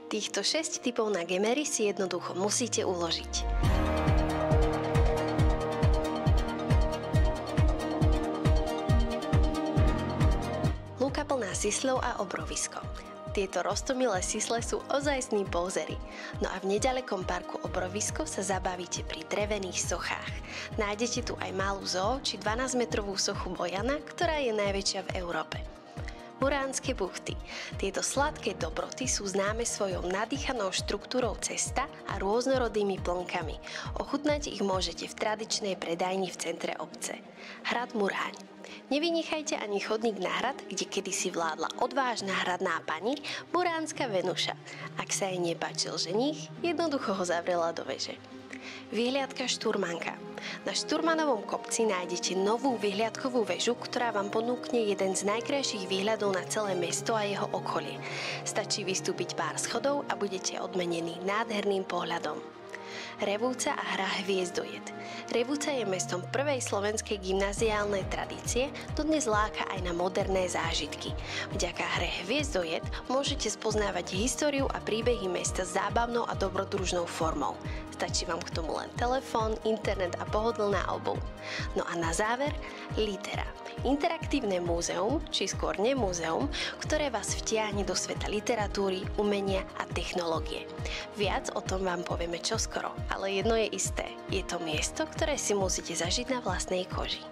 Týchto 6 typov na gemery si jednoducho musíte uložiť. Lúka plná sisľov a obrovisko. Tieto roztomilé sisle sú ozajstní pouzery. No a v nedalekom parku Obrovisko sa zabavíte pri drevených sochách. Nájdete tu aj malú zoo či 12-metrovú sochu Bojana, ktorá je najväčšia v Európe. Muránske buchty. Tieto sladké dobroty sú známe svojou nadýchanou štruktúrou cesta a rôznorodými plnkami. Ochutnať ich môžete v tradičnej predajni v centre obce. Hrad Muráň. Nevynechajte ani chodník na hrad, kde kedysi vládla odvážna hradná pani Muránska Venuša. Ak sa jej nepáčil ženích, jednoducho ho zavrela do veže. Vyhliadka Šturmanka. Na Šturmanovom kopci nájdete novú vyhliadkovú väžu, ktorá vám ponúkne jeden z najkrajších výhľadov na celé mesto a jeho okolie. Stačí vystúpiť pár schodov a budete odmenení nádherným pohľadom. Revúca a hra Hviezdojed. Revúca je mestom prvej slovenskej gymnaziálnej tradície, dodnes láka aj na moderné zážitky. Vďaka hre Hviezdojed môžete spoznávať históriu a príbehy mesta zábavnou a dobrodružnou formou. Stačí vám k tomu len telefón, internet a pohodlná obuv. No a na záver, Litera. Interaktívne múzeum, či skôr nemúzeum, ktoré vás vtiahne do sveta literatúry, umenia a technológie. Viac o tom vám povieme čoskoro, ale jedno je isté. Je to miesto, ktoré si musíte zažiť na vlastnej koži.